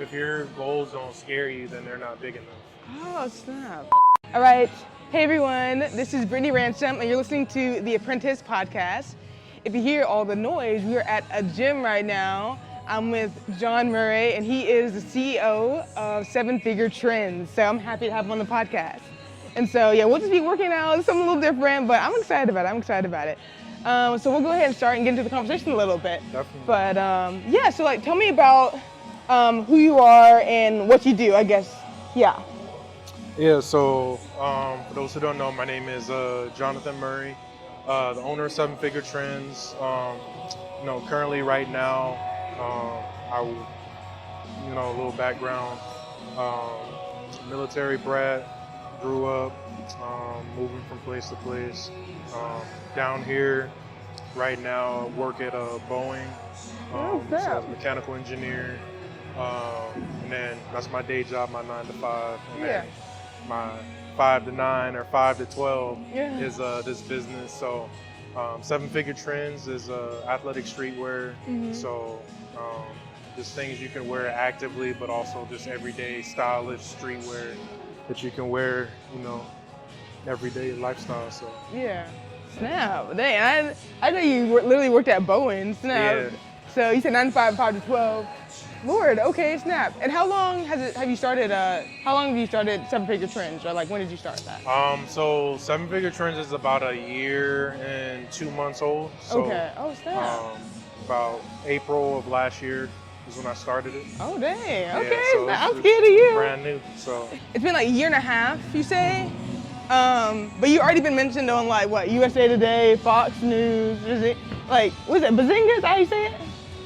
if your goals don't scare you, then they're not big enough. Oh, snap. All right. Hey, everyone. This is Brittany Ransom, and you're listening to the Apprentice podcast. If you hear all the noise, we are at a gym right now. I'm with Jon Murray, and he is the CEO of Seven Figure Trends. So I'm happy to have him on the podcast. And so, yeah, we'll just be working out something a little different, but I'm excited about it. So we'll go ahead and start and get into the conversation a little bit. Definitely. But yeah, so like, tell me about who you are and what you do, I guess. Yeah. Yeah, so for those who don't know, my name is Jonathon Murray, the owner of Seven Figure Trends. Currently right now, a little background, military brat, grew up moving from place to place. Down here right now, work at Boeing, as a mechanical engineer. And then that's my day job, my 9 to 5. And then my 5 to 9 or 5 to 12 is this business. So Seven Figure Trends is athletic streetwear. So just things you can wear actively, but also just everyday stylish streetwear that you can wear, everyday lifestyle. So Snap. Dang, I know you literally worked at Boeing. Snap. Yeah. So you said 9 to 5, 5 to 12. Lord, okay, snap. And how long have you started Seven Figure Trends, or like when did you start that? So Seven Figure Trends is about a year and 2 months old. So, okay. Oh, snap. About April of last year is when I started it. Oh, dang. Okay. Yeah, so I'm scared of you. Brand new. So it's been like a year and a half, you say? But you already been mentioned on like what, USA Today, Fox News, like, what is it, Bazinga? Is that how you say it?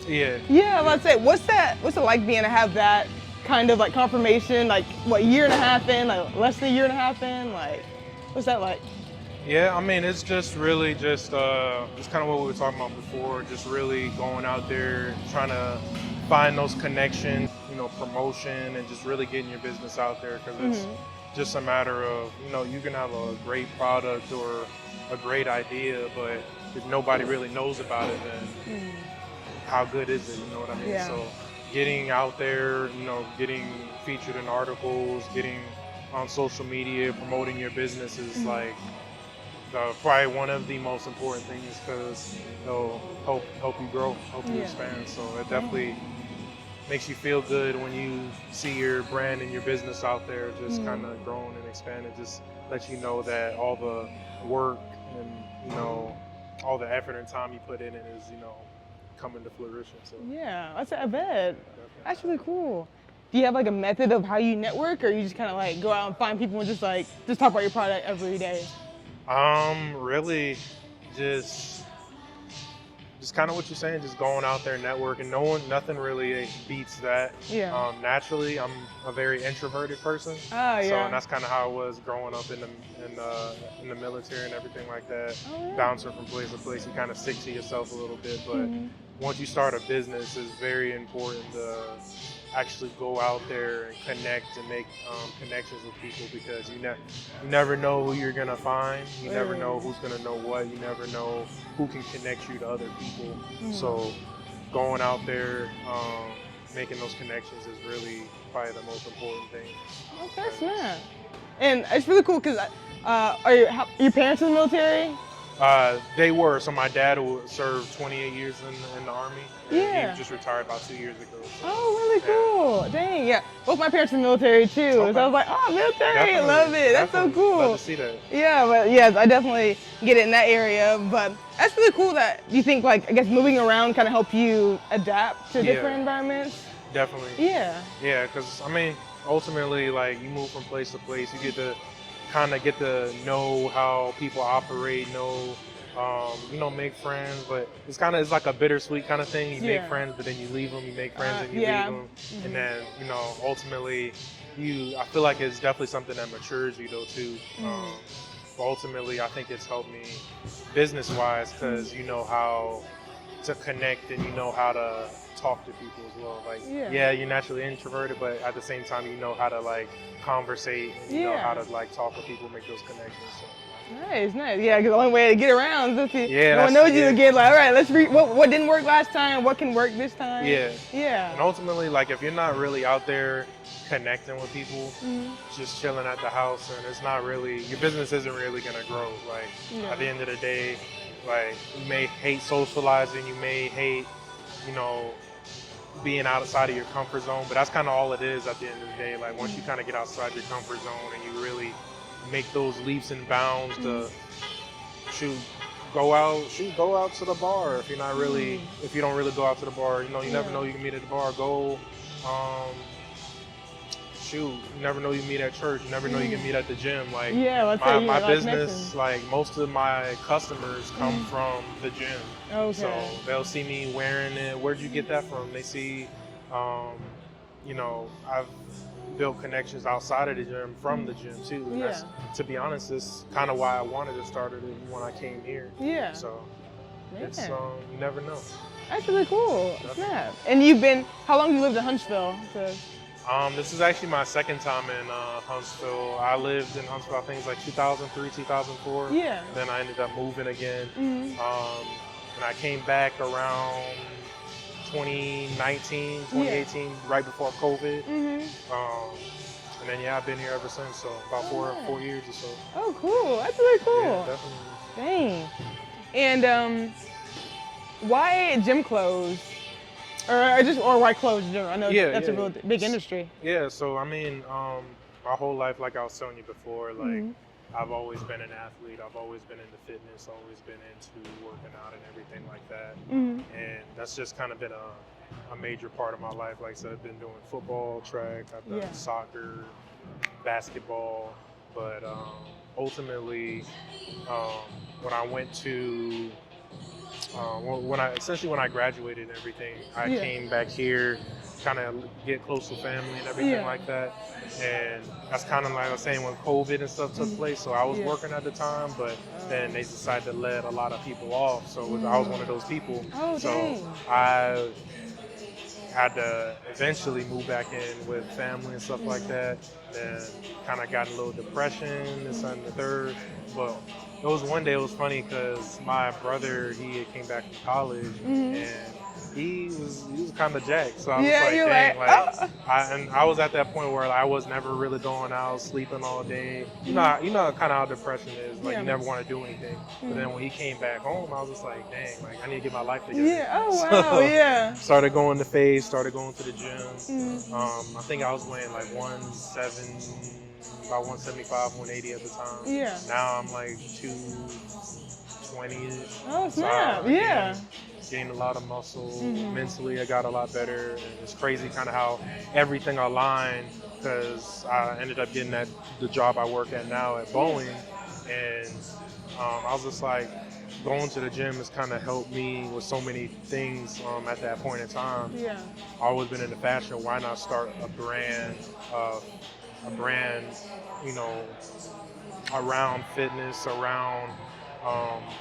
Yeah. Yeah, let's say, what's it like being to have that kind of like confirmation, like what, year and a half in, like less than a year and a half in, like, what's that like? Yeah, I mean, it's just really just kind of what we were talking about before, just really going out there, trying to find those connections, promotion, and just really getting your business out there, because it's just a matter of, you can have a great product or a great idea, but if nobody really knows about it, then how good is it? You know what I mean? Yeah. So getting out there, getting featured in articles, getting on social media, promoting your business is like probably one of the most important things, because it'll help you grow, help you expand. So it definitely makes you feel good when you see your brand and your business out there just kind of growing and expanding. Just lets you know that all the work and all the effort and time you put in it is coming to fruition. So Yeah, I bet. That's really cool. Do you have like a method of how you network, or you just kind of like go out and find people and just talk about your product every day? Really just kind of what you're saying, just going out there networking. Nothing really beats that. Yeah. Naturally, I'm a very introverted person. Oh, yeah. So and that's kind of how I was growing up in the military and everything like that. Oh, yeah. Bouncing from place to place, you kind of stick to yourself a little bit. But once you start a business, it's very important to actually go out there and connect and make connections with people, because you never know who you're gonna find. You never know who's gonna know what. You never know who can connect you to other people. So going out there, making those connections is really probably the most important thing. Oh, that's nice. And it's really cool because are your parents in the military? They were. So my dad served 28 years in the Army. Yeah. He just retired about 2 years ago. So. Oh, really cool. Dang, yeah. Both my parents in the military too. Okay. So I was like, oh, military, Definitely. love it. That's so cool. Love to see that. Yeah, but yes, I definitely get it in that area. But that's really cool that you think, like, I guess moving around kind of help you adapt to different environments. Definitely. Yeah. Yeah, because I mean, ultimately, like, you move from place to place, you get to know how people operate, make friends, but it's like a bittersweet kind of thing. You make friends, but then you leave them. You make friends and you leave them, and then ultimately, I feel like it's definitely something that matures you though too. But ultimately, I think it's helped me business-wise, because you know how to connect and you know how to talk to people as well. Like, you're naturally introverted, but at the same time, you know how to like conversate and you know how to like talk with people, make those connections. So Nice, nice. Yeah, 'cause the only way to get around is if Yeah, no one knows you again. Like, all right, let's what didn't work last time. What can work this time? Yeah. Yeah. And ultimately, like, if you're not really out there connecting with people, just chilling at the house, and it's not really, your business isn't really gonna grow. Like, at the end of the day, like, you may hate socializing, you may hate, you know, being outside of your comfort zone, but that's kind of all it is at the end of the day. Like, once you kind of get outside your comfort zone and you really make those leaps and bounds to go out to the bar. If you're not really, if you don't really go out to the bar, you know, you never know you can meet at the bar. Go, you never know you meet at church. You never know you can meet at the gym. Like, my business, like, most of my customers come from the gym. Okay. So they'll see me wearing it. Where'd you get that from? They see, you know, I've built connections outside of the gym from the gym too. And that's, to be honest, that's kind of why I wanted to start it when I came here. Yeah. So it's, you never know. That's really cool. Snap. And you've been, how long have you lived in Huntsville? This is actually my second time in Huntsville. I lived in Huntsville, I think it was like 2003, 2004. Yeah. Then I ended up moving again. And I came back around 2019, 2018, right before COVID. And then, I've been here ever since, so about four years or so. Oh, cool. That's really cool. Yeah, definitely. Dang. And why gym clothes? Or why clothes in general? I know that's a real big industry. Yeah, so I mean, my whole life, like I was telling you before, like, I've always been an athlete. I've always been into fitness, always been into working out and everything like that. And that's just kind of been a major part of my life. Like I said, I've been doing football, track, I've done soccer, basketball. But ultimately, when I went to when I graduated and everything, I came back here, kind of get close to family and everything like that. And that's kind of like I was saying, when COVID and stuff took place. So I was working at the time, but then they decided to let a lot of people off. So I was one of those people. So I had to eventually move back in with family and stuff like that. Then kind of got a little depression, this and the third. But it was one day, it was funny because my brother, he came back from college and he was kind of jacked. So I was like, dang, I was at that point where I was never really going out, sleeping all day. You know kind of how depression is. Like, you never want to do anything. But then when he came back home, I was just like, dang, like, I need to get my life together. Yeah. Oh wow. So, started going to Phase, started going to the gym. I think I was weighing like about 175, 180 at the time. Yeah. Now I'm like 220-ish. Oh snap! Gained a lot of muscle. Mentally, I got a lot better. And it's crazy kind of how everything aligned, because I ended up getting the job I work at now at Boeing. And I was just like, going to the gym has kind of helped me with so many things at that point in time. Yeah. I've always been into fashion. Why not start a brand, you know, around fitness, around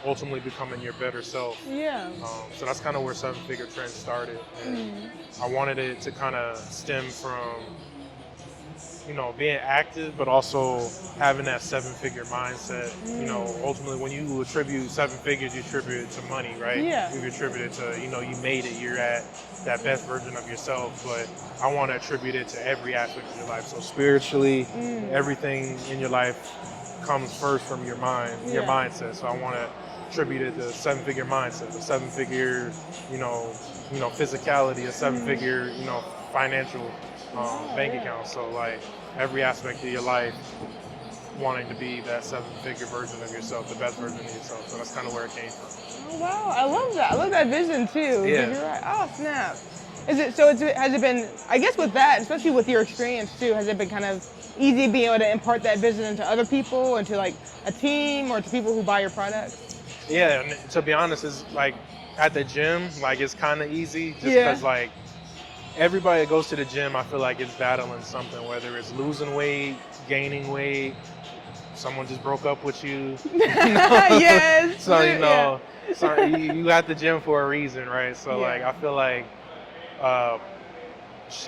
ultimately becoming your better self. Yeah. So that's kind of where Seven Figure Trend started. And I wanted it to kind of stem from, you know, being active, but also having that seven-figure mindset. You know, ultimately, when you attribute seven figures, you attribute it to money, right? Yeah. You attribute it to, you know, you made it, you're at that best version of yourself. But I want to attribute it to every aspect of your life. So spiritually, everything in your life comes first from your mind, your mindset. So I want to attribute it to seven-figure mindset, a seven-figure, you know, physicality, a seven-figure, you know, financial bank account. So like every aspect of your life, wanting to be that seven-figure version of yourself, the best version of yourself. So that's kind of where it came from. Oh wow, I love that. I love that vision too. Yeah. You're right. Oh snap. Has it been, I guess with that, especially with your experience too, has it been kind of easy being able to impart that vision into other people, into like a team or to people who buy your products? Yeah, and to be honest, it's like at the gym, like it's kind of easy just because like everybody that goes to the gym, I feel like is battling something, whether it's losing weight, gaining weight, someone just broke up with you. Yes. So, you know, so you at the gym for a reason, right? So like, I feel like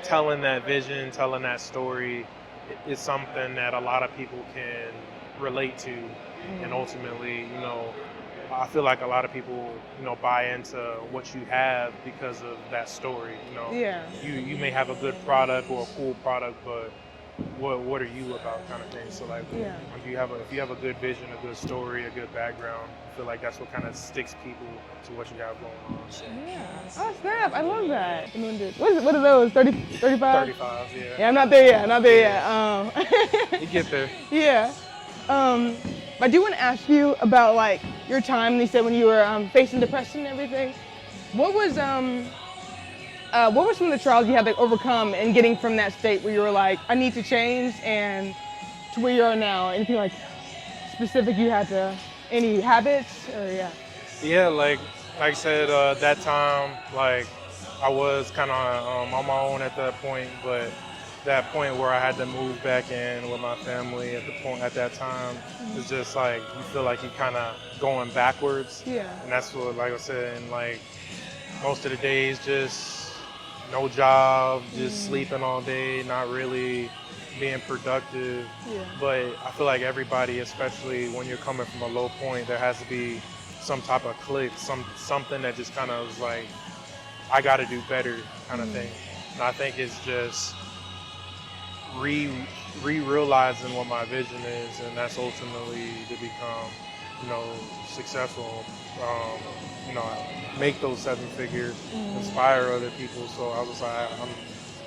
telling that vision, telling that story is something that a lot of people can relate to. And ultimately, I feel like a lot of people, buy into what you have because of that story. Yeah. You may have a good product or a cool product, but what are you about, kind of thing. So like, Yeah. if you have a good vision, a good story, a good background, I feel like that's what kind of sticks people to what you have going on. So. Yeah. Oh snap! I love that. What are those? 30, 35? 35, yeah. Yeah, I'm not there yet. Not there yet. You get there. Yeah. I do want to ask you about like your time. You said when you were facing depression and everything. What was some of the trials you had to overcome in getting from that state where you were like, I need to change, and to where you are now? Anything like specific you had to? Any habits or yeah? Yeah, like I said, that time, like I was kind of on my own at that point, but that point where I had to move back in with my family at that time, it's just like you feel like you're kind of going backwards. Yeah. And that's what, like I said, and like most of the days, just no job, just sleeping all day, not really being productive. Yeah. But I feel like everybody, especially when you're coming from a low point, there has to be some type of click, something that just kind of is like, I got to do better kind of thing. And I think it's just realizing what my vision is, and that's ultimately to become, successful, make those 7 figures, inspire other people. So I was like,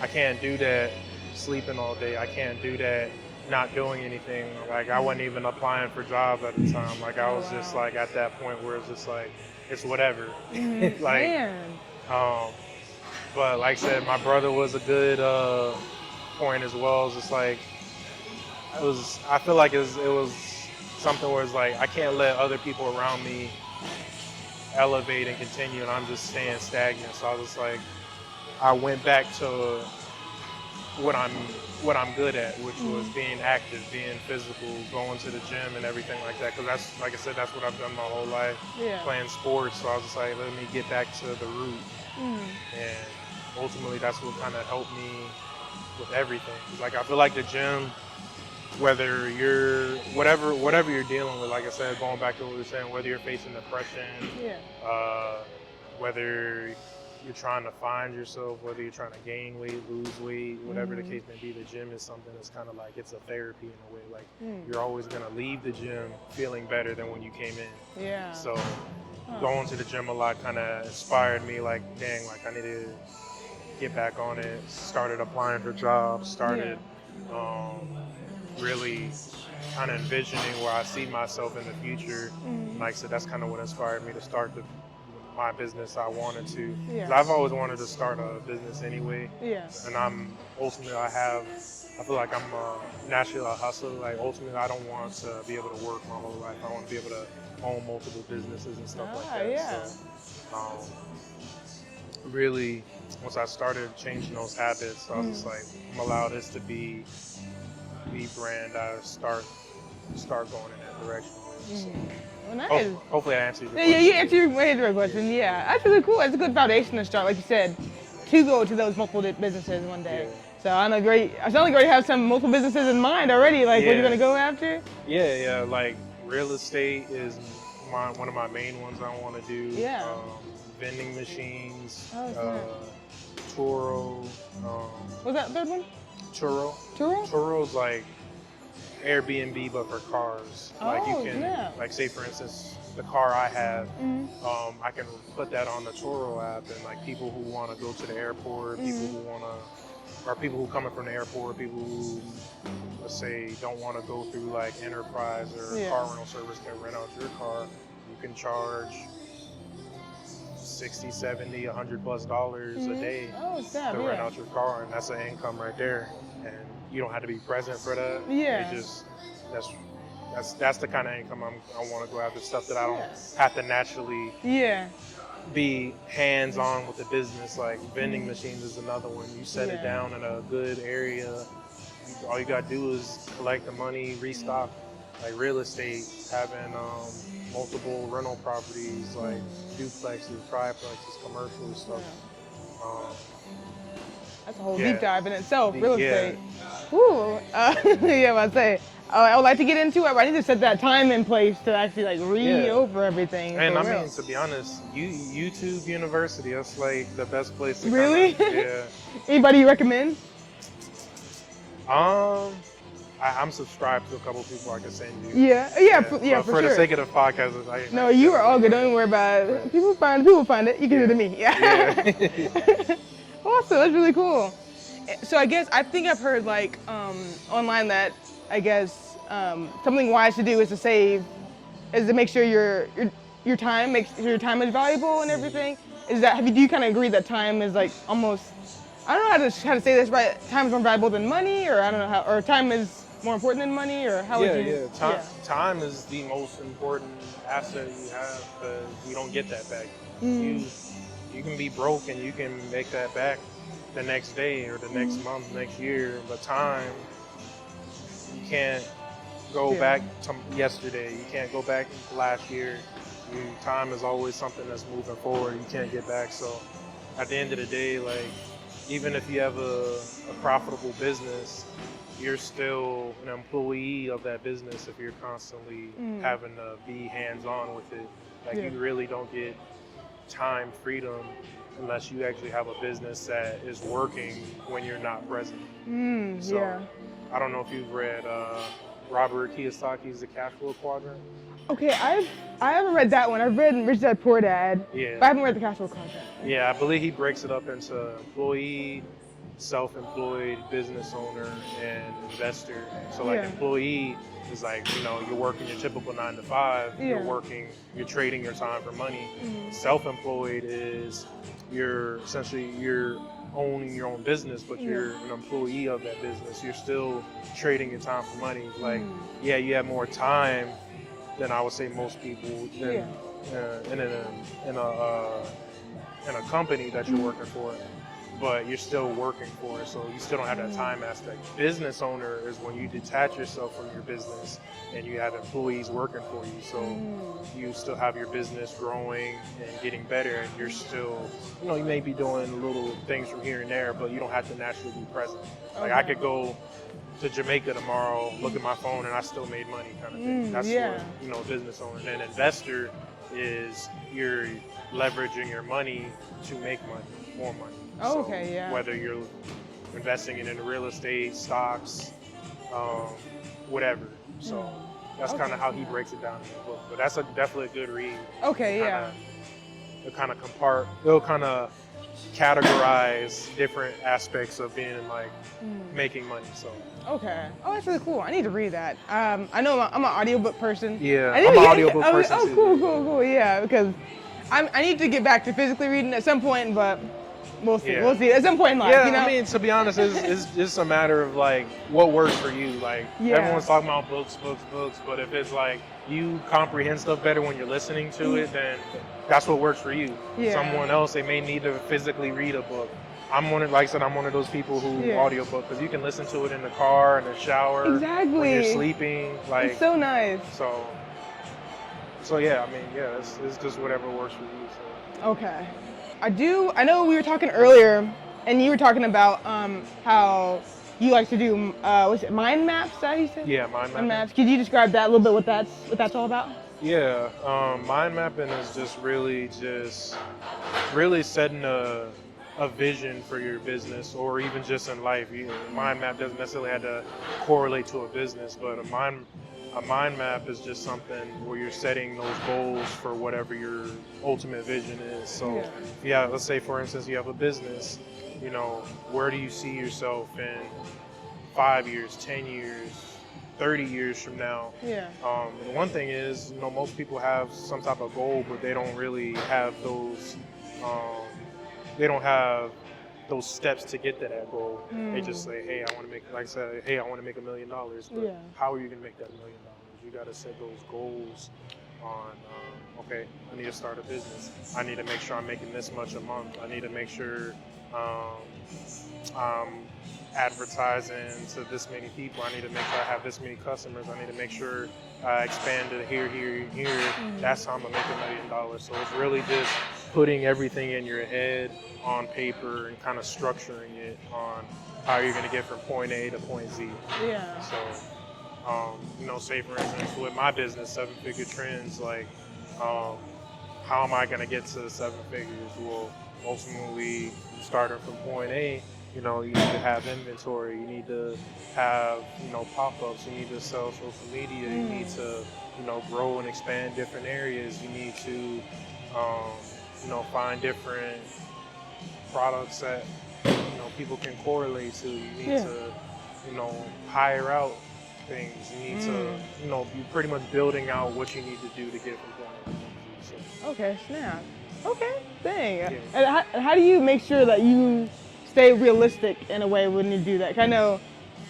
I can't do that sleeping all day. I can't do that not doing anything. Like I wasn't even applying for jobs at the time. Like I was just like at that point where it's just like, it's whatever. Like, Man. But like I said, my brother was a good point as well. It's just like, I feel like it was something where it's like, I can't let other people around me elevate and continue, and I'm just staying stagnant. So I was like, I went back to what I'm good at, which was being active, being physical, going to the gym and everything like that. Because that's, like I said, that's what I've done my whole life, playing sports. So I was just like, let me get back to the root. And ultimately, that's what kind of helped me with everything. Like I feel like the gym, whether you're whatever you're dealing with, like I said, going back to what we were saying, whether you're facing depression, whether you're trying to find yourself, whether you're trying to gain weight, lose weight, whatever the case may be, the gym is something that's kind of like, it's a therapy in a way. Like you're always going to leave the gym feeling better than when you came in. Yeah. So going to the gym a lot kind of inspired me, like, dang, like I need to get back on it. Started applying for jobs, started really kind of envisioning where I see myself in the future. Like I said, that's kind of what inspired me to start my business I wanted to. Yeah. I've always wanted to start a business anyway. Yeah. And I feel like I'm naturally a hustler. Like ultimately, I don't want to be able to work my whole life. I want to be able to own multiple businesses and stuff like that. Yeah. So, really, once I started changing those habits, I was just like, I'm gonna allow this to be the brand I start going in that direction with. So. Well, nice. Hopefully I answered your question. Yeah, you answered your question. Yeah, that's really cool. That's a good foundation to start, like you said, to go to those multiple businesses one day. Yeah. So I know I sound like you already have some multiple businesses in mind already. Like what you're gonna go after? Yeah. Like real estate is one of my main ones I want to do. Yeah. Vending machines. Turo. What's that third one? Turo. Turo's like Airbnb but for cars. Like you can, like say for instance, the car I have, I can put that on the Turo app, and like people who want to go to the airport, people who coming from the airport, people who, let's say, don't want to go through like Enterprise or car rental service can rent out your car. You can charge $60, $70, $100+ a day to rent out your car, and that's an income right there. And you don't have to be present for that. Yeah. It just that's the kind of income I want to go after. Stuff that I don't have to naturally be hands-on with the business. Like vending machines is another one. You set it down in a good area. All you gotta do is collect the money, restock. Like real estate, having multiple rental properties, like duplexes, triplexes, commercial stuff. That's a whole deep dive in itself, real estate. Ooh, I'd say. I would like to get into it, but I need to set that time in place to actually like read over everything. And I real. mean, to be honest, YouTube University, that's like the best place to Really? Yeah. Anybody you recommend? I'm subscribed to a couple people I can send you. Yeah, for the sake of the podcast, no, you are all good. Don't even worry about it. Right. People find it. You can do it to me. Yeah. Awesome. That's really cool. So I guess I think I've heard like online that I guess something wise to do is to make sure your time is valuable and everything. Do you kind of agree that time is like almost, I don't know how to say this right, time is more valuable than money, or I don't know how, or time is more important than money, or how would you? Time is the most important asset you have because you don't get that back. You can be broke and you can make that back the next day or the next month, next year, but time, you can't go back to yesterday. You can't go back last year. Time is always something that's moving forward. You can't get back. So at the end of the day, like, even if you have a profitable business, you're still an employee of that business if you're constantly having to be hands-on with it. Like, you really don't get time freedom unless you actually have a business that is working when you're not present. I don't know if you've read Robert Kiyosaki's The Cash Flow Quadrant. Okay, I haven't read that one. I've read Rich Dad Poor Dad, but I haven't read The Cash Flow Quadrant. Yeah, I believe he breaks it up into employee, self-employed, business owner, and investor. So like employee is like, you're working your typical 9 to 5, you're trading your time for money. Self-employed is you're owning your own business, but you're an employee of that business. You're still trading your time for money. Like, you have more time than I would say most people in a company that you're working for, but you're still working for it, so you still don't have that time aspect. Business owner is when you detach yourself from your business and you have employees working for you, so you still have your business growing and getting better, and you're still, you may be doing little things from here and there, but you don't have to naturally be present. Like, I could go to Jamaica tomorrow, look at my phone, and I still made money, kind of thing. That's what, business owner. And then investor is you're leveraging your money to make money, more money. Whether you're investing it in real estate, stocks, whatever. So that's kind of how he breaks it down in the book. But that's definitely a good read. It'll kind of categorize different aspects of being like making money. So that's really cool. I need to read that. I know I'm an audiobook person. I'm an audiobook person too. Cool. Yeah, because I need to get back to physically reading at some point, but we'll see. We'll see at some point in life. I mean, to be honest, it's just a matter of like what works for you. Like, everyone's talking about books, but if it's like you comprehend stuff better when you're listening to it, then that's what works for you. Someone else, they may need to physically read a book. I'm one of those people who audiobook, because you can listen to it in the car, in the shower, when you're sleeping. Like, it's so nice. So yeah, I mean, it's just whatever works for you. So. Okay. I know we were talking earlier, and you were talking about how you like to do, was it mind maps, is that how you said? Yeah, mind maps. Could you describe that a little bit, what that's all about? Yeah, mind mapping is just really setting a vision for your business, or even just in life. Mind map doesn't necessarily have to correlate to a business, but a mind map is just something where you're setting those goals for whatever your ultimate vision is. So let's say for instance you have a business, where do you see yourself in 5 years, 10 years, 30 years from now? The one thing is, most people have some type of goal, but they don't really have those those steps to get to that goal. They just say, hey, I want to make $1 million. But how are you going to make that $1 million? You got to set those goals on, I need to start a business. I need to make sure I'm making this much a month. I need to make sure I'm advertising to this many people. I need to make sure I have this many customers. I need to make sure I expand to here. That's how I'm going to make $1 million. So it's really just putting everything in your head on paper and kind of structuring it on how you're going to get from point A to point Z. So Say for instance, with my business, 7-figure trends, like, how am I going to get to 7 figures? Well, ultimately, starting from point A, you need to have inventory, you need to have, pop-ups, you need to sell social media, you need to, grow and expand different areas, you need to, find different products that, people can correlate to, you need to, hire out things, you need to, you're pretty much building out what you need to do to get from point A to point B. So. Okay, snap. Okay, dang. Yeah. And how do you make sure that you stay realistic in a way when you do that? 'Cause I know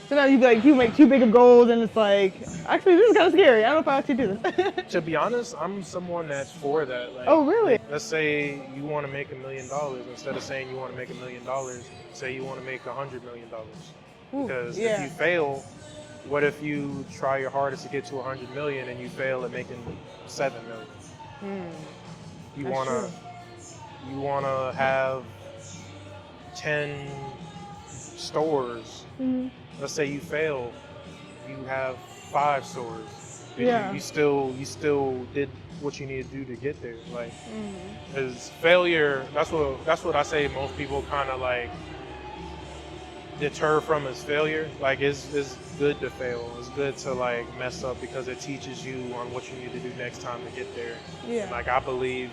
sometimes you make too big of goals and it's like, actually, this is kind of scary. I don't know if I actually do this. To be honest, I'm someone that's for that. Like, oh, really? Let's say you want to make $1 million. Instead of saying you want to make $1 million, say you want to make $100 million. Because if you fail, what if you try your hardest to get to 100 million and you fail at making 7 million? You wanna have 10 stores. Let's say you fail, you have 5 stores. You still did what you need to do to get there. Like, is failure. That's what I say. Most people kind of like deter from is failure. Like, it's good to fail. It's good to like mess up because it teaches you on what you need to do next time to get there. Yeah. Like, I believe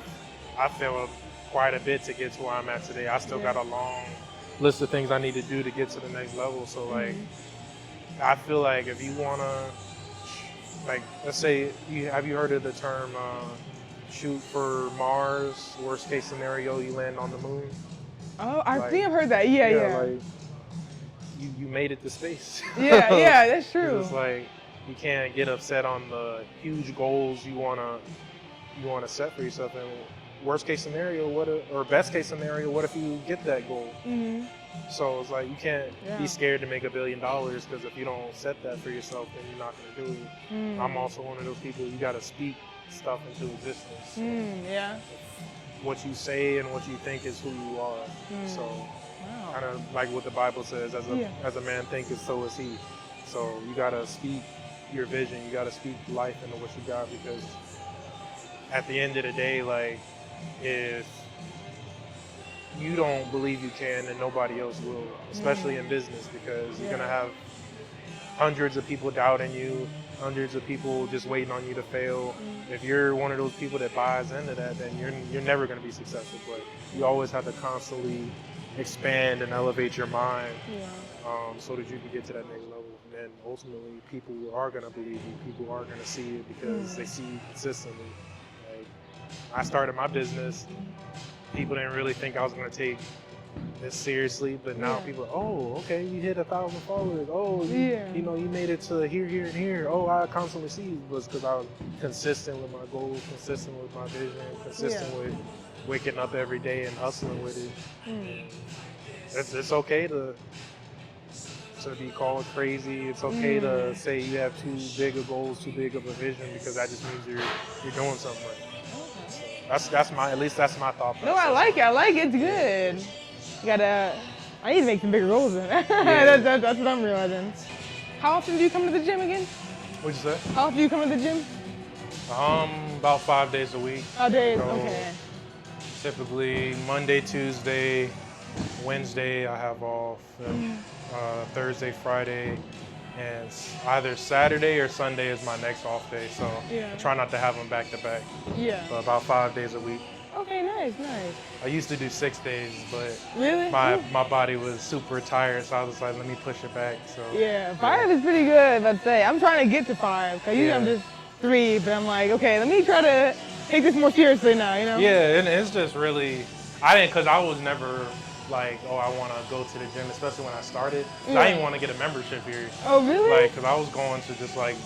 I failed quite a bit to get to where I'm at today. I still got a long list of things I need to do to get to the next level. So like, I feel like if you wanna, like, let's say have you heard of the term shoot for Mars? Worst case scenario, you land on the moon. Oh, I think I've heard that. Yeah. Like, you made it to space. Yeah, that's true. It's like you can't get upset on the huge goals you wanna set for yourself. And worst case scenario, or best case scenario, what if you get that goal? So it's like you can't be scared to make $1 billion because if you don't set that for yourself, then you're not gonna do it. I'm also one of those people. You gotta speak stuff into existence. What you say and what you think is who you are. So. Kind of like what the Bible says, as a man thinketh, so is he. So you gotta speak your vision, you gotta speak life into what you got, because at the end of the day, like, if you don't believe you can, then nobody else will, especially in business, because you're gonna have hundreds of people doubting you, hundreds of people just waiting on you to fail. If you're one of those people that buys into that, then you're never gonna be successful. But you always have to constantly expand and elevate your mind, so that you can get to that next level. And then ultimately, people are gonna believe you. People are gonna see it because they see you consistently. Like, I started my business, people didn't really think I was gonna take this seriously, but now people are, oh, okay, you hit 1,000 followers. Oh, you made it to here, here, and here. Oh, I constantly see you. Was because I was consistent with my goals, consistent with my vision, consistent with waking up every day and hustling with it. It's okay to be called crazy. It's okay to say you have too big of goals, too big of a vision, because that just means you're doing something right. That's my thought process. No, I like it. It's good. I need to make some bigger goals then. That's what I'm realizing. How often do you come to the gym again? What'd you say? How often do you come to the gym? About 5 days a week. 5 days, okay. Typically Monday, Tuesday, Wednesday I have off, Thursday, Friday, and either Saturday or Sunday is my next off day. So I try not to have them back to back. But about 5 days a week. Okay, nice. I used to do 6 days, but really? my body was super tired, so I was like, let me push it back. So 5 is pretty good, I'd say. I'm trying to get to 5, because usually I'm just 3, but I'm like, okay, let me try to take this more seriously now, Yeah, and it's just really, because I was never like, oh, I want to go to the gym, especially when I started. I didn't want to get a membership here. Oh, really? Like, because I was going to just like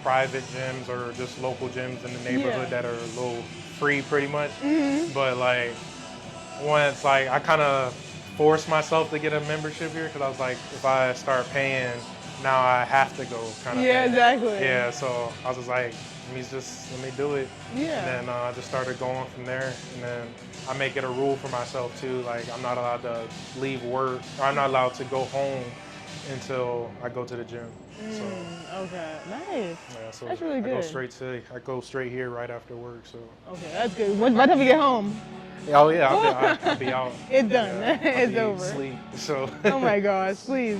private gyms or just local gyms in the neighborhood that are a little free pretty much. But like, once like I kind of forced myself to get a membership here, because I was like, if I start paying, now I have to go kind of thing. Exactly. Yeah, so I was just like, let me do it. And then I just started going from there. And then I make it a rule for myself too. Like, I'm not allowed to leave work, or I'm not allowed to go home until I go to the gym. So Okay, nice. yeah, so That's really good. I go straight here right after work. So Okay, that's good. By the time you get home, oh yeah, I'll be out. it's done. Yeah, It's I'll over. be Sleep. So Oh my gosh, please.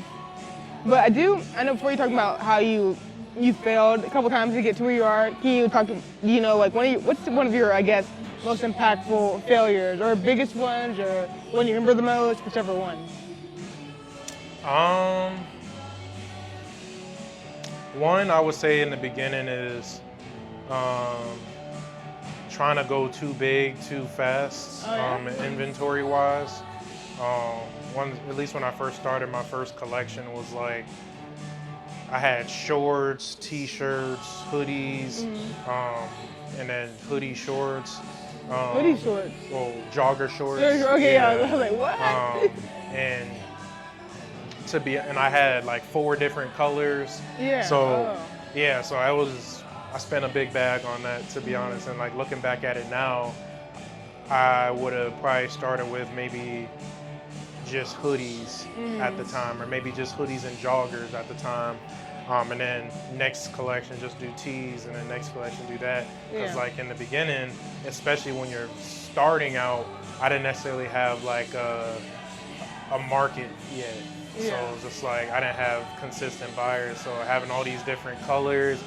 But I know before you talk about how you failed a couple times to get to where you are, can you talk to, like what's one of your, I guess, most impactful failures or biggest ones or one you remember the most, whichever one? One I would say in the beginning is trying to go too big, too fast, inventory wise. At least when I first started, my first collection was like, I had shorts, t-shirts, hoodies, and then hoodie shorts. Hoodie shorts? Well, jogger shorts. Okay, yeah. I was like, what? And I had like 4 different colors. Yeah. So I spent a big bag on that, to be honest. And like looking back at it now, I would have probably started with maybe just hoodies at the time, or maybe just hoodies and joggers at the time. And then next collection, just do tees, and then next collection, do that. Because like in the beginning, especially when you're starting out, I didn't necessarily have like a market yet. So it's just like I didn't have consistent buyers. So having all these different colors,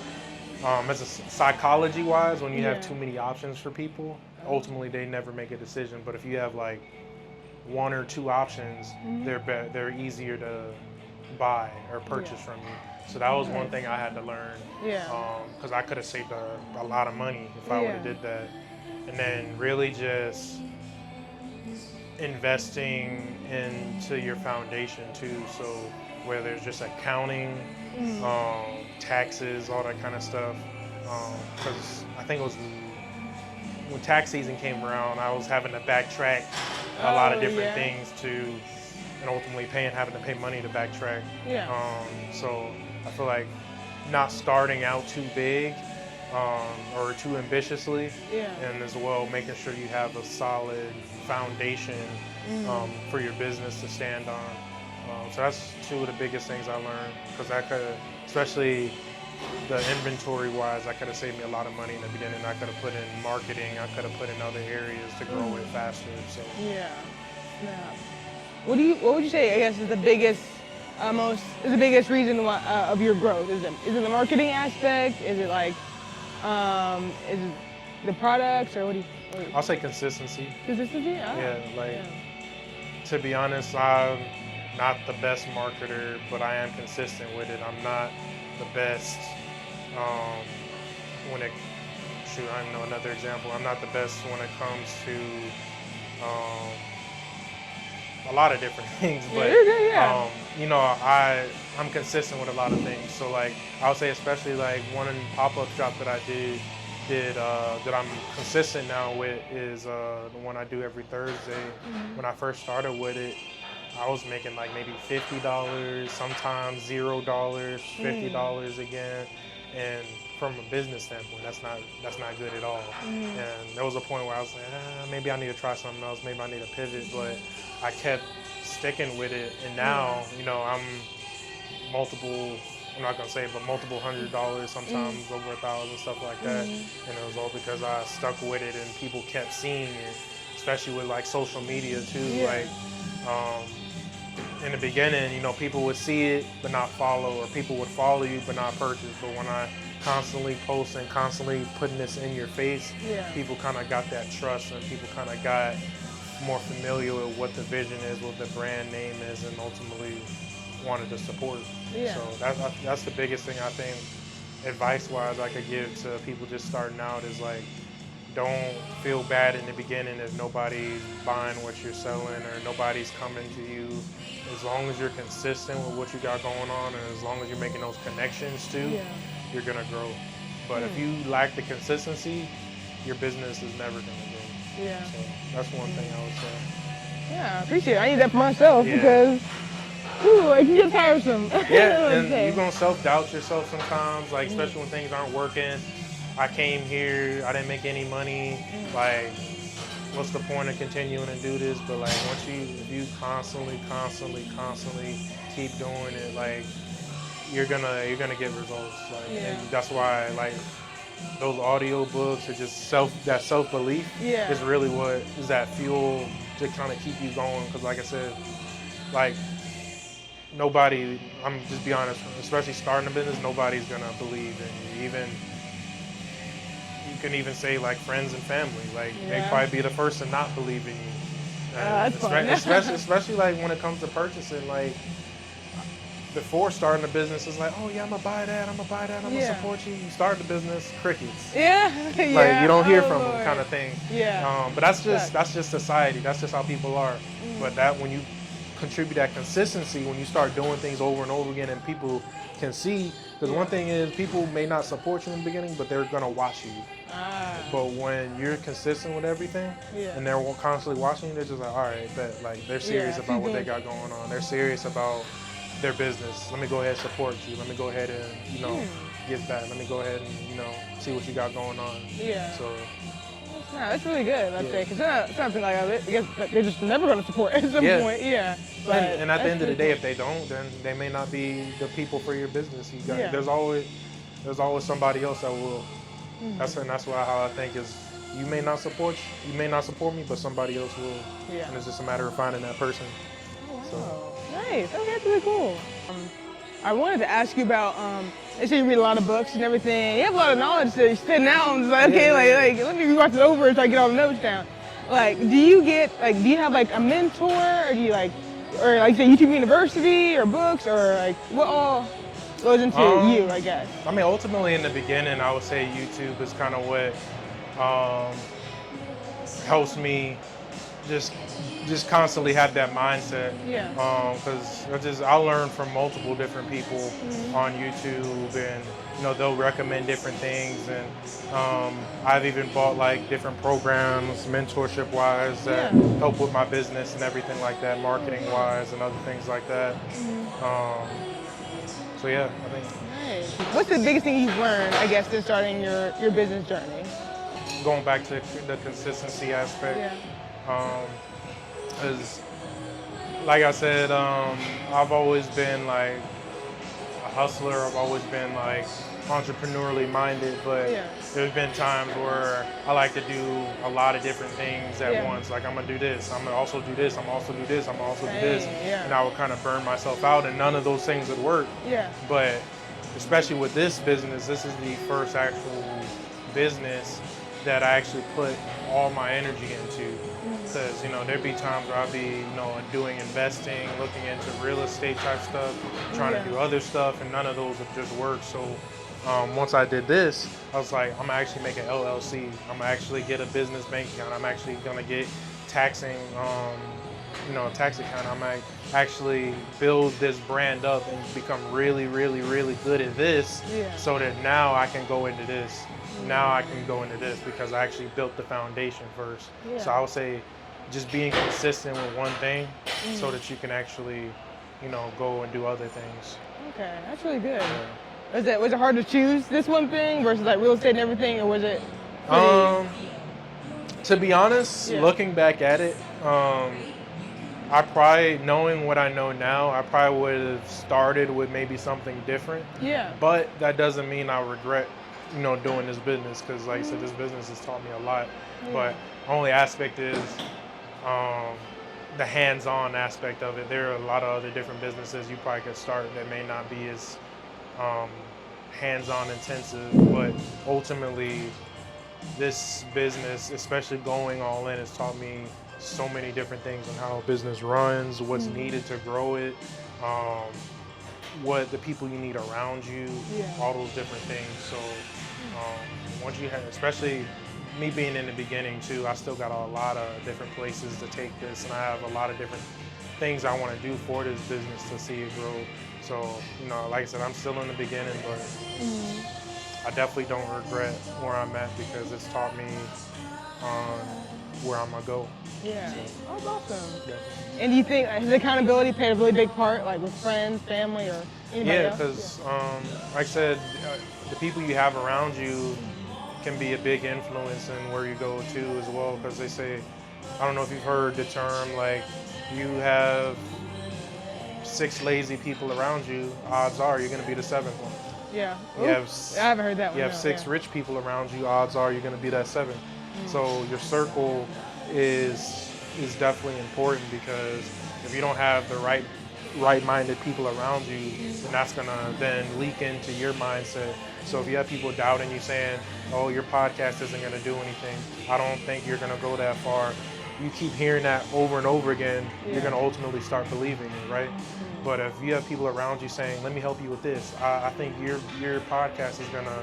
as a psychology-wise, when you have too many options for people, ultimately they never make a decision. But if you have like 1 or 2 options, they're easier to buy or purchase from you. So that was one thing I had to learn. Because I could have saved a lot of money if I would have did that. And then really just investing into your foundation too. So whether it's just accounting, taxes, all that kind of stuff. Because I think it was when tax season came around, I was having to backtrack a lot of different things and ultimately having to pay money to backtrack. So I feel like not starting out too big or too ambitiously, and as well making sure you have a solid foundation for your business to stand on. So that's 2 of the biggest things I learned, because I could, especially the inventory wise, I could have saved me a lot of money in the beginning. I could have put in marketing, I could have put in other areas to grow it faster. So What would you say, I guess, is the biggest reason of your growth? Is it the marketing aspect? Is it like is it the products, or what do you? I'll say consistency. Consistency? To be honest, I'm not the best marketer, but I am consistent with it. I'm not the best I know another example. I'm not the best when it comes to a lot of different things, but I'm consistent with a lot of things. So like I would say, especially like one pop-up shop that I did that I'm consistent now with is the one I do every Thursday. When I first started with it, I was making like maybe $50, sometimes $0, $50 again, and from a business standpoint, that's not good at all. And there was a point where I was like, maybe I need to try something else, maybe I need to pivot, but I kept sticking with it, and now I'm multiple $100s, sometimes over $1,000, stuff like that. And it was all because I stuck with it and people kept seeing it, especially with like social media too. Like in the beginning, people would see it but not follow, or people would follow you but not purchase. But when I constantly post and constantly putting this in your face, people kind of got that trust, and people kind of got more familiar with what the vision is, what the brand name is, and ultimately wanted to support. So that's the biggest thing I think, advice-wise, I could give to people just starting out is like, don't feel bad in the beginning if nobody's buying what you're selling or nobody's coming to you. As long as you're consistent with what you got going on, and as long as you're making those connections too, you're gonna grow. But if you lack the consistency, your business is never gonna grow. So that's one thing I would say. Yeah, I appreciate it. I need that for myself because it can get tiresome. And you're gonna self-doubt yourself sometimes, like especially when things aren't working. I came here, I didn't make any money. Like, what's the point of continuing to do this? But like, if you constantly keep doing it, like you're gonna get results. Like Yeah. and that's why like those audio books are just self belief Yeah. is really what is that fuel to kind of keep you going. Because like I said, like nobody, I'm just be honest, especially starting a business, nobody's gonna believe in you. Even you can even say like friends and family, like they probably be the first to not believe in you. That's fun. especially like when it comes to purchasing, like before starting a business, it's like, oh yeah, I'm gonna buy that, I'm gonna support you. You start the business, crickets. Yeah. Like you don't hear from Lord. them, kind of thing. Yeah. But that's just society. That's just how people are. But that when you contribute that consistency, when you start doing things over and over again, and people can see, because one thing is people may not support you in the beginning, but they're gonna watch you. But when you're consistent with everything, and they're constantly watching you, they're just like, all right, bet. Like they're serious about what they got going on. They're serious about their business. Let me go ahead and support you. Let me go ahead and get that. Let me go ahead and see what you got going on. Yeah. So. No, that's really good. I'd say because something like that, I guess they're just never going to support at some point. Yeah. But and at the end of the day, if they don't, then they may not be the people for your business. There's always somebody else that will. That's why how I think is you may not support me, but somebody else will. Yeah. And it's just a matter of finding that person. Oh, wow. So. Nice. Okay, that's really cool. I wanted to ask you about. They say you read a lot of books and everything. You have a lot of knowledge to spit out. I'm just like, okay, like let me rewatch it over so I get all the notes down. Like, do you have like a mentor, or do you or like say YouTube University or books, or like what all goes into you, I guess? I mean, ultimately in the beginning, I would say YouTube is kind of what helps me just constantly have that mindset. Yeah. Because I learn from multiple different people on YouTube, and they'll recommend different things, and I've even bought like different programs, mentorship wise, that help with my business and everything like that, marketing wise and other things like that. So yeah, I think. Nice. What's the biggest thing you've learned, I guess, in starting your business journey? Going back to the consistency aspect. Yeah. Because, like I said, I've always been like a hustler. I've always been like entrepreneurially minded, but there's been times where I like to do a lot of different things at once. Like I'm gonna do this, I'm gonna also do this, I'm also do this, I'm also do this, and I would kind of burn myself out, and none of those things would work. Yeah. But especially with this business, this is the first actual business that I actually put all my energy into. Because there'd be times where I'd be doing investing, looking into real estate type stuff, trying to do other stuff, and none of those would just work. So once I did this, I was like, I'm gonna actually make an LLC. I'm gonna actually get a business bank account. I'm actually gonna get taxing, tax account. I'm gonna actually build this brand up and become really, really, really good at this, so that now I can go into this. Now I can go into this because I actually built the foundation first. So I would say just being consistent with one thing so that you can actually, go and do other things. Okay, that's really good. Yeah. Was it hard to choose this one thing versus like real estate and everything, or was it pretty... To be honest, looking back at it, I probably, knowing what I know now, I probably would have started with maybe something different. Yeah. But that doesn't mean I regret doing this business, because like I said, this business has taught me a lot. But the only aspect is the hands-on aspect of it. There are a lot of other different businesses you probably could start that may not be as hands-on intensive, but ultimately this business, especially going all in, has taught me so many different things on how a business runs, what's needed to grow it, what the people you need around you, all those different things. So once you have, especially me being in the beginning too, I still got a lot of different places to take this, and I have a lot of different things I want to do for this business to see it grow. So, like I said, I'm still in the beginning, but I definitely don't regret where I'm at, because it's taught me where I'm gonna go. Yeah, so, that's awesome. Yeah. And do you think has accountability played a really big part, like with friends, family, or anybody else? Because like I said, the people you have around you can be a big influence in where you go to as well. Because they say, I don't know if you've heard the term, like you have 6 lazy people around you, odds are you're going to be the 7th one. Yeah. You have, I haven't heard that one. You have no, 6 rich people around you, odds are you're going to be that 7th. So your circle is definitely important, because if you don't have the right-minded people around you, then that's going to then leak into your mindset. So if you have people doubting you, saying, oh, your podcast isn't going to do anything, I don't think you're going to go that far, you keep hearing that over and over again, you're going to ultimately start believing it, right? But if you have people around you saying, let me help you with this, I think your podcast is going to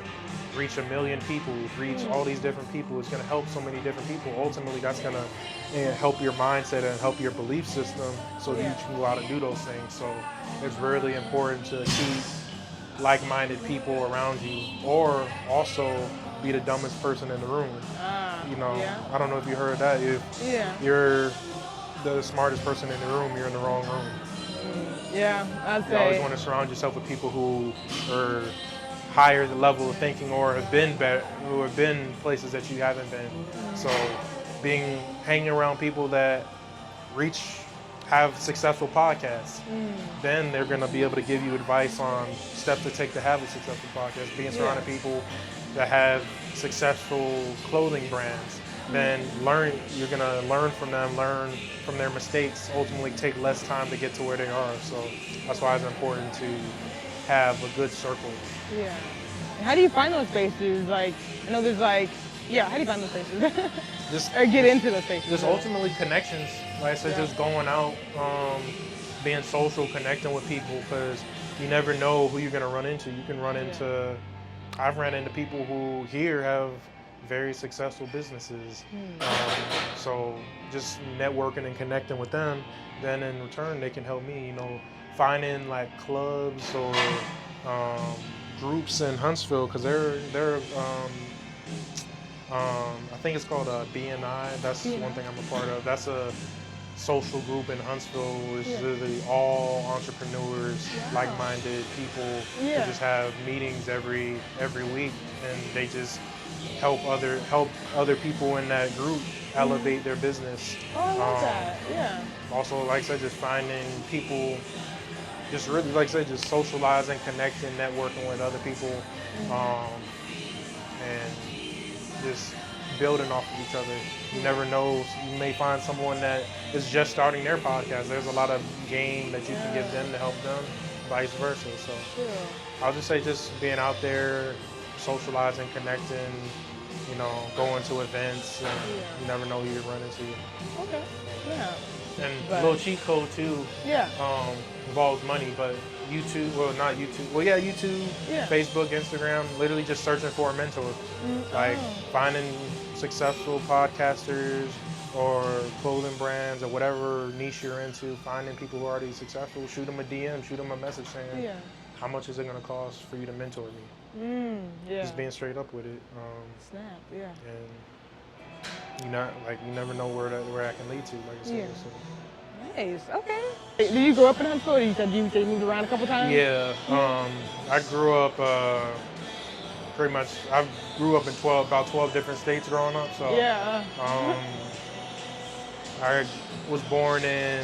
reach 1 million people, reach all these different people. It's going to help so many different people. Ultimately, that's going to help your mindset and help your belief system, so you can go out and do those things. So it's really important to keep like-minded people around you, or also be the dumbest person in the room. I don't know if you heard that. If you're the smartest person in the room, you're in the wrong room. Yeah, I'd say. You always want to surround yourself with people who are higher the level of thinking, or have been better, who have been places that you haven't been. So hanging around people that have successful podcasts, then they're going to be able to give you advice on steps to take to have a successful podcast. Being surrounded people that have successful clothing brands, then you're going to learn from them, learn from their mistakes, ultimately take less time to get to where they are. So that's why it's important to have a good circle. Yeah. And how do you find those spaces? Like, I know there's how do you find those spaces? Or get into those spaces? Just ultimately connections. Like I said, just going out, being social, connecting with people, because you never know who you're going to run into. You can run into, I've ran into people who here have very successful businesses. So just networking and connecting with them, then in return they can help me, finding like clubs or groups in Huntsville, because they're I think it's called BNI. That's one thing I'm a part of. That's a social group in Huntsville. It's literally all entrepreneurs, like-minded people who just have meetings every week, and they just help other people in that group elevate their business. Oh, I love that. Yeah. Also, like I said, just finding people, just really, like I said, just socializing, connecting, networking with other people, and just building off of each other. You never know, you may find someone that is just starting their podcast. There's a lot of game that you can give them to help them, vice versa. So I'll just say, just being out there, socializing, connecting, going to events, and you never know who you run into. Okay. Yeah. And a little cheat code too. Involves money, but YouTube, not YouTube. YouTube, Facebook, Instagram. Literally just searching for a mentor, finding successful podcasters or clothing brands or whatever niche you're into. Finding people who are already successful. Shoot them a DM, shoot them a message saying, how much is it going to cost for you to mentor me? Just being straight up with it. And you never know where that can lead to, like I said. So. Nice. Okay. Did you grow up in Huntsville? Or you said you moved around a couple times? Yeah. I grew up pretty much. I grew up in about 12 different states growing up. So I was born in.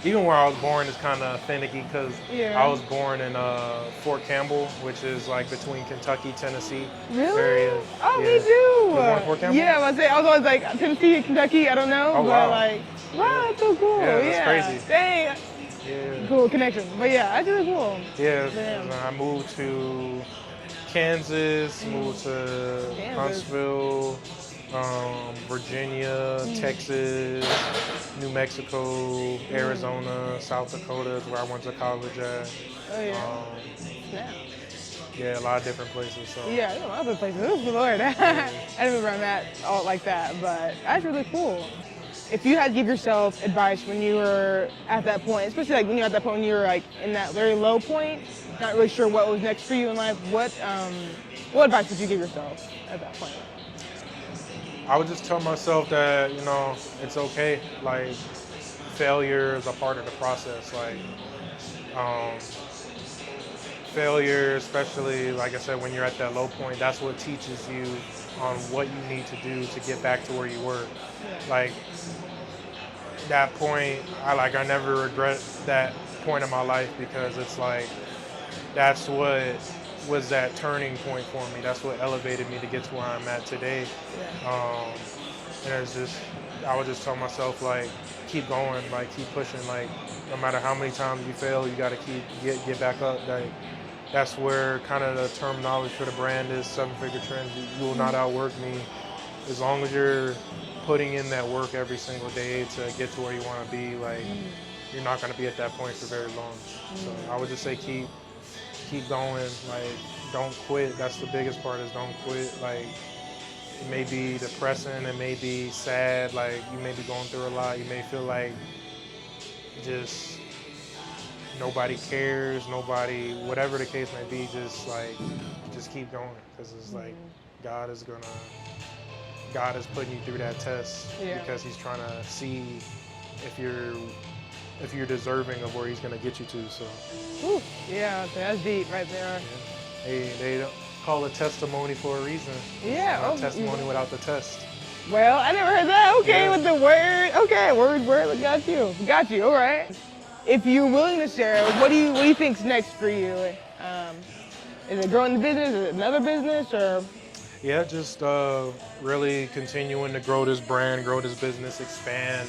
Even where I was born is kind of finicky, because I was born in Fort Campbell, which is like between Kentucky, Tennessee. Really? Area. Me too. You were born in Fort Campbell? Yeah, I was always like Tennessee, Kentucky, I don't know. Oh, but wow. Wow, that's so cool. Yeah, that's crazy. Dang. Yeah. Cool connection. But that's really cool. Yeah, I moved to Kansas, moved to Huntsville, Virginia, Texas, New Mexico, Arizona, South Dakota is where I went to college at. A lot of different places. So. Yeah, a lot of places. Oh, Lord. I didn't remember that all like that, but that's really cool. If you had to give yourself advice when you were at that point, especially like when you were at that point when you were like in that very low point, not really sure what was next for you in life, what advice would you give yourself at that point? I would just tell myself that, it's okay. Like, failure is a part of the process. Like, failure, especially, like I said, when you're at that low point, that's what teaches you on what you need to do to get back to where you were. Like, that point, I never regret that point in my life because it's like that's what was that turning point for me. That's what elevated me to get to where I'm at today. And it's just, I would just tell myself, like, keep going, like, keep pushing, like, no matter how many times you fail, you got to get back up. Like, that's where kind of the terminology for the brand is 7-figure trends. You will not outwork me. As long as you're putting in that work every single day to get to where you want to be, like, you're not going to be at that point for very long. So I would just say keep going, like, don't quit. That's the biggest part, is don't quit. Like, it may be depressing, it may be sad, like you may be going through a lot, you may feel like just nobody cares, nobody, whatever the case may be, just keep going, because it's like God is putting you through that test because he's trying to see if you're deserving of where he's going to get you to. So yeah, that's deep right there. They don't call it testimony for a reason. Yeah. Testimony without the test. Well, I never heard that. Okay, with the word. Okay, word. Got you. All right. If you're willing to share, what do you think's next for you? Is it growing the business? Is it another business, or? Yeah, just really continuing to grow this brand, grow this business, expand.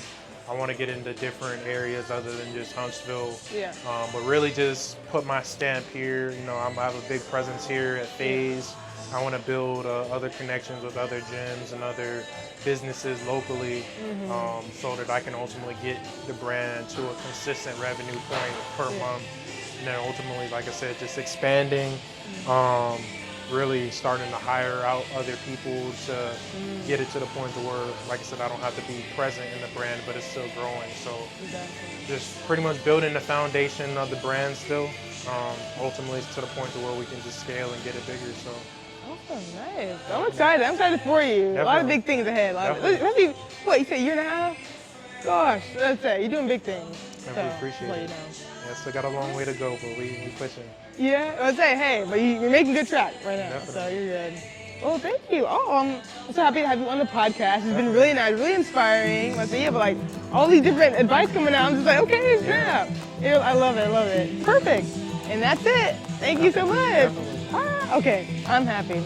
I want to get into different areas other than just Huntsville. Yeah. But really just put my stamp here. You know, I have a big presence here at FaZe. I want to build other connections with other gyms and other businesses locally, so that I can ultimately get the brand to a consistent revenue point per month. And then ultimately, like I said, just expanding, really starting to hire out other people to get it to the point to where, like I said, I don't have to be present in the brand, but it's still growing. So just pretty much building the foundation of the brand still, ultimately to the point to where we can just scale and get it bigger. So. Oh, nice. I'm excited. I'm excited for you. Definitely. A lot of big things ahead. What, you said a year and a half? Gosh, that's it. You're doing big things. I appreciate it. Yeah, still got a long way to go, but we pushing. Yeah, I would say, hey, but you're making good track right now, Definitely. so you're good. Well, thank you. I'm so happy to have you on the podcast. It's been really nice, really inspiring. I say, but like all these different advice coming out, I'm just like, okay, snap. Yeah, I love it. Perfect. And that's it. Thank you so much. Definitely. Okay, I'm happy.